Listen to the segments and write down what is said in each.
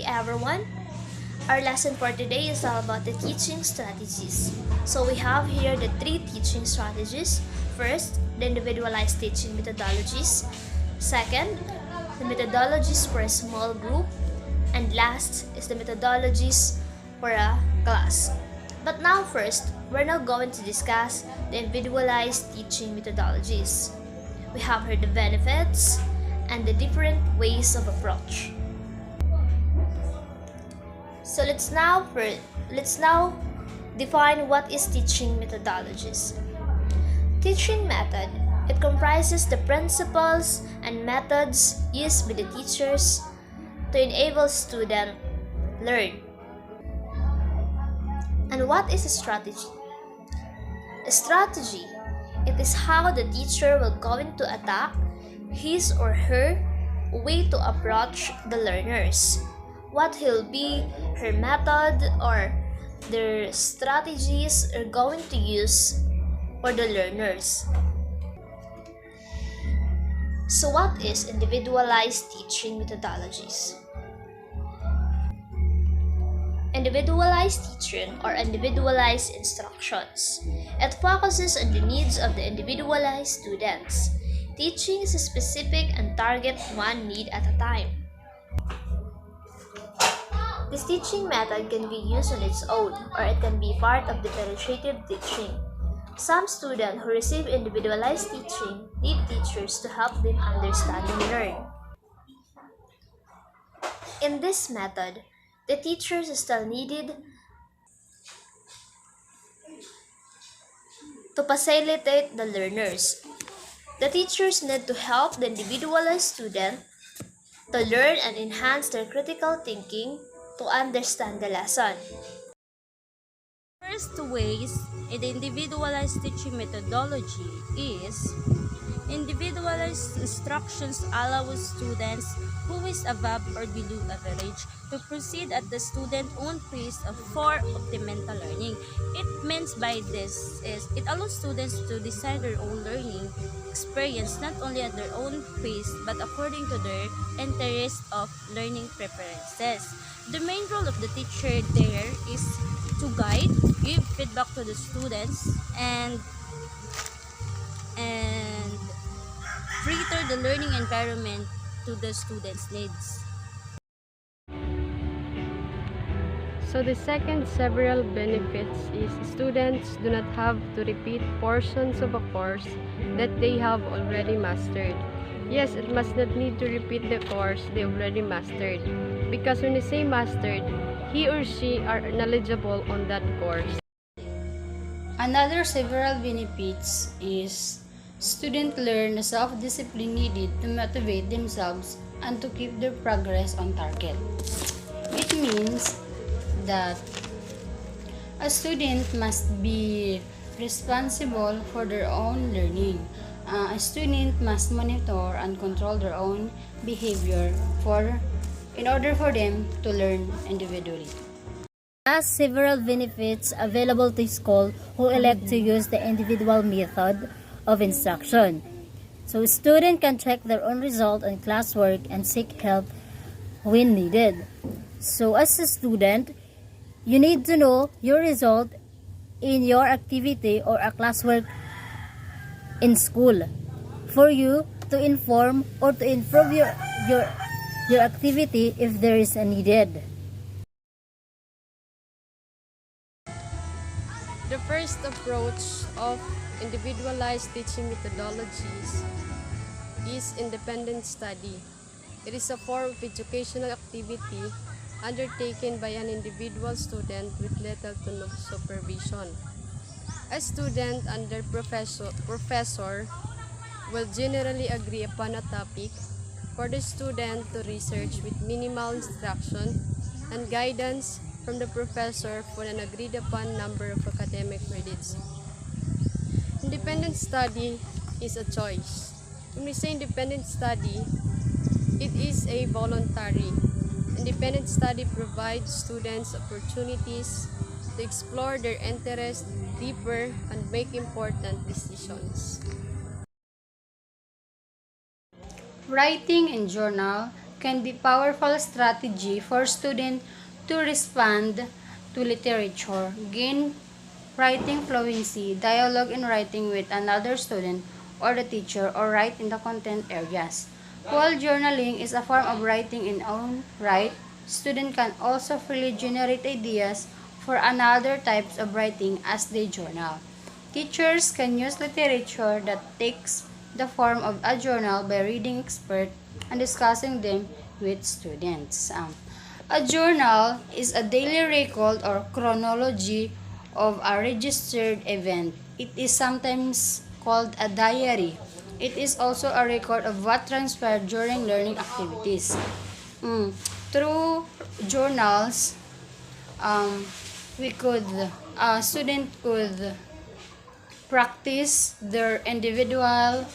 everyone. Our lesson for today is all about the teaching strategies. So we have here the 3 teaching strategies. First, the individualized teaching methodologies. Second, the methodologies for a small group. And last is the methodologies for a class. But now first, we're now going to discuss the individualized teaching methodologies. We have heard the benefits and the different ways of approach. So let's now define what is teaching methodologies. Teaching method, it comprises the principles and methods used by the teachers to enable students learn. And what is a strategy? A strategy, it is how the teacher will going to attack his or her way to approach the learners. What will be her method or their strategies are going to use for the learners. So what is individualized teaching methodologies? Individualized teaching or individualized instructions. It focuses on the needs of the individualized students. Teaching is specific and target one need at a time. This teaching method can be used on its own or it can be part of differentiated teaching. Some students who receive individualized teaching need teachers to help them understand and learn. In this method, the teachers are still needed to facilitate the learners. The teachers need to help the individualized student to learn and enhance their critical thinking to understand the lesson. First ways in the individualized teaching methodology is individualized instructions allow students who is above or below average to proceed at the student's own pace for optimal learning. It means by this is it allows students to design their own learning experience not only at their own pace but according to their interest of learning preferences. The main role of the teacher there is to guide, give feedback to the students, and cater the learning environment to the students' needs. So the second several benefits is students do not have to repeat portions of a course that they have already mastered. Yes, it must not need to repeat the course they already mastered, because when you say mastered, he or she are knowledgeable on that course. Another several benefits is students learn the self-discipline needed to motivate themselves and to keep their progress on target. It means that a student must be responsible for their own learning. A student must monitor and control their own behavior in order for them to learn individually. Has several benefits available to schools who elect to use the individual method of instruction. So students can check their own result on classwork and seek help when needed. So as a student, you need to know your result in your activity or a classwork in school for you to inform or to improve your activity if there is a needed. The first approach of individualized teaching methodologies is independent study. It is a form of educational activity undertaken by an individual student with little to no supervision. A student and their professor will generally agree upon a topic for the student to research with minimal instruction and guidance from the professor for an agreed upon number of academic credits. Independent study is a choice. When we say independent study, it is a voluntary. Independent study provides students opportunities to explore their interests deeper and make important decisions. Writing in journal can be powerful strategy for students to respond to literature, gain writing fluency, dialogue in writing with another student or the teacher, or write in the content areas. While journaling is a form of writing in own right, students can also freely generate ideas for another types of writing as they journal. Teachers can use literature that takes the form of a journal by reading expert and discussing them with students. A journal is a daily record or chronology of a registered event. It is sometimes called a diary. It is also a record of what transpired during learning activities. Through journals, um, we could, a student could practice their individual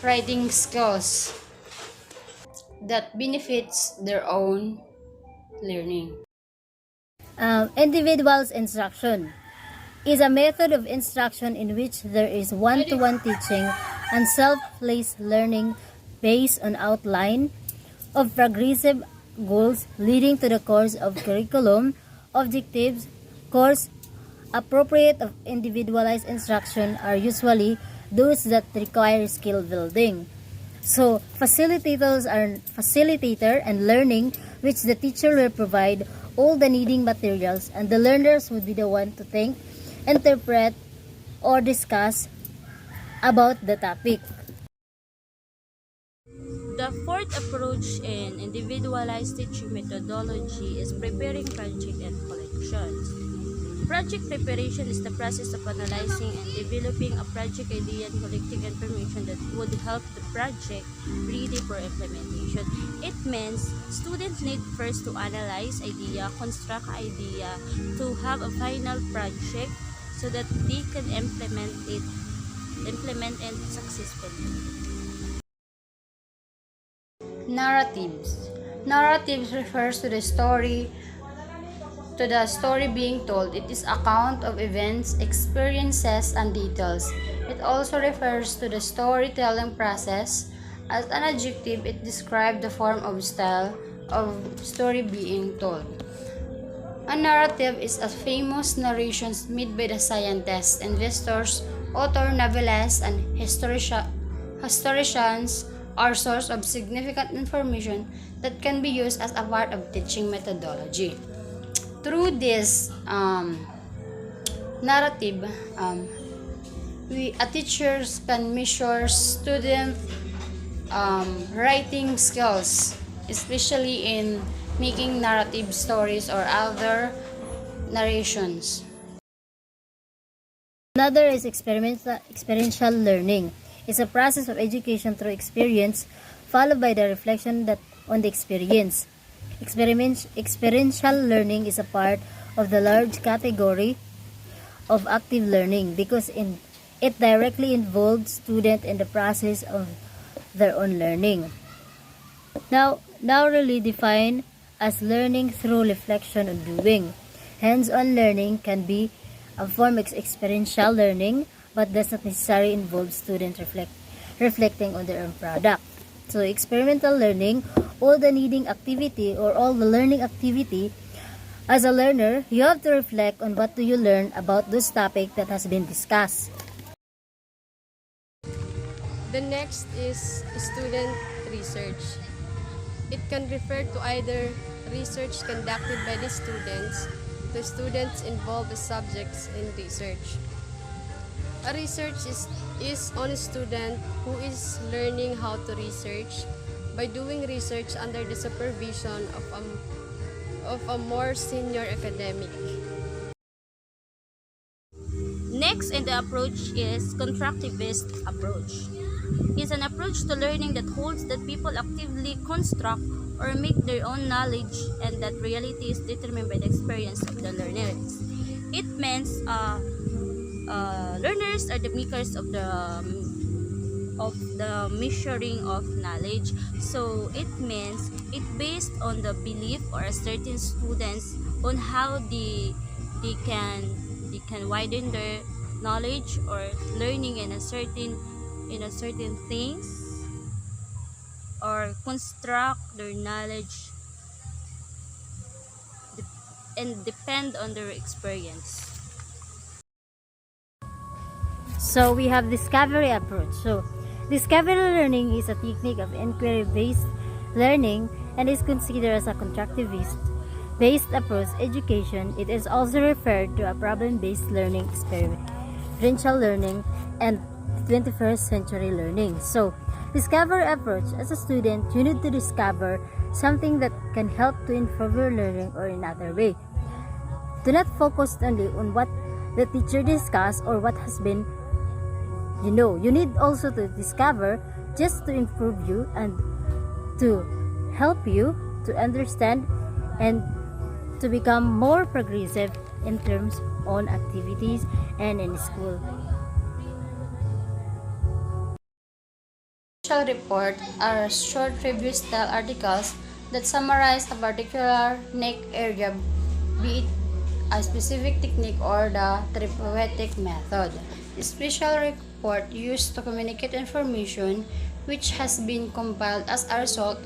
writing skills that benefits their own learning. Individualized instruction is a method of instruction in which there is one-to-one teaching and self-paced learning based on outline of progressive goals leading to the course of curriculum, objectives, course appropriate of individualized instruction are usually those that require skill building. So, facilitator and learning, which the teacher will provide all the needing materials, and the learners would be the one to think, interpret, or discuss about the topic. The fourth approach in individualized teaching methodology is preparing project and collections. Project preparation is the process of analyzing and developing a project idea and collecting information that would help the project ready for implementation. It means students need first to analyze idea, construct idea, to have a final project so that they can implement it successfully. Narratives. Narratives refers to the story being told. It is account of events, experiences, and details. It also refers to the storytelling process. As an adjective, it describes the form of style of story being told. A narrative is a famous narrations made by the scientists, inventors, author, novelists, and historians are source of significant information that can be used as a part of teaching methodology. Through this narrative, teachers can measure student writing skills, especially in making narrative stories or other narrations. Another is experiential learning. It's a process of education through experience, followed by the reflection that on the experience. Experiential learning is a part of the large category of active learning because it directly involves students in the process of their own learning. Now really defined as learning through reflection on doing. Hands-on learning can be a form of experiential learning, but does not necessarily involve students reflecting on their own product. So experimental learning, all the learning activity, as a learner, you have to reflect on what do you learn about this topic that has been discussed. The next is student research. It can refer to either research conducted by the students to students involved as subjects in research. A research is on a student who is learning how to research by doing research under the supervision of a more senior academic. Next in the approach is constructivist approach. It's an approach to learning that holds that people actively construct or make their own knowledge and that reality is determined by the experience of the learners. It means learners are the makers of the measuring of knowledge. So it means it based on the belief or a certain students on how they can widen their knowledge or learning in a certain things. or construct their knowledge and depend on their experience. So we have discovery approach. So discovery learning is a technique of inquiry-based learning and is considered as a constructivist-based approach education. It is also referred to a problem-based learning, experiential learning, and 21st century learning. So discovery approach, as a student, you need to discover something that can help to improve your learning or in other way. Do not focus only on what the teacher discussed or what has been you need also to discover just to improve you and to help you to understand and to become more progressive in terms on activities and in school. Special report are short review-style articles that summarize a particular niche area, be it a specific technique or the therapeutic method. The special report used to communicate information which has been compiled as a result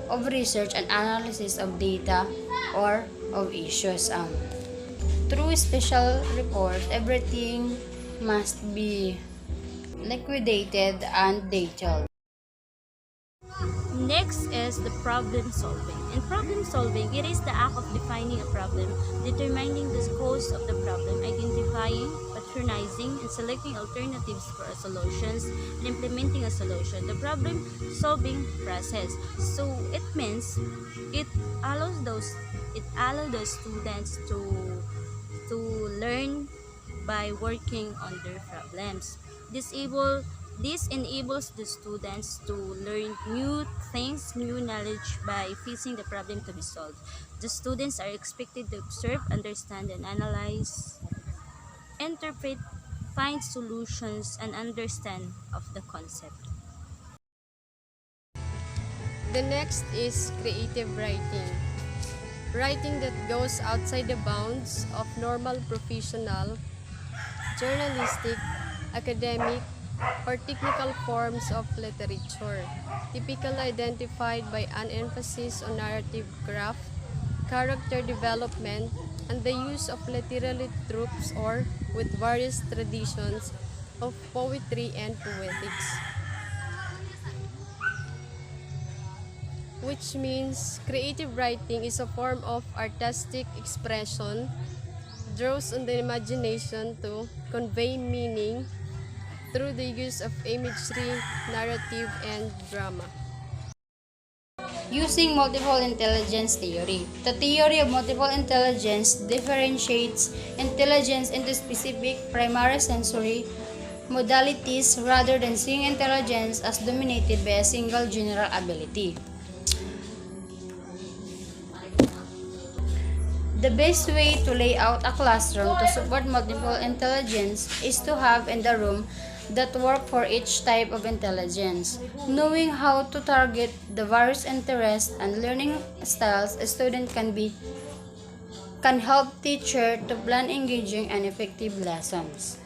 of research and analysis of data or of issues. Through special reports, everything must be liquidated and detailed. Next is the problem solving. In problem solving, it is the act of defining a problem, determining the cause of the problem, identifying, patronizing, and selecting alternatives for solutions, and implementing a solution. The problem solving process. So it means it allows the students to learn by working on their problems. This enables the students to learn new things, new knowledge by facing the problem to be solved. The students are expected to observe, understand, and analyze, interpret, find solutions, and understand of the concept. The next is creative writing. Writing that goes outside the bounds of normal professional, journalistic, academic, or technical forms of literature, typically identified by an emphasis on narrative craft, character development, and the use of literary tropes or with various traditions of poetry and poetics. Which means creative writing is a form of artistic expression, draws on the imagination to convey meaning through the use of imagery, narrative, and drama. Using multiple intelligence theory. The theory of multiple intelligence differentiates intelligence into specific primary sensory modalities rather than seeing intelligence as dominated by a single general ability. The best way to lay out a classroom to support multiple intelligence is to have in the room that work for each type of intelligence. Knowing how to target the various interests and learning styles a student can help teacher to plan engaging and effective lessons.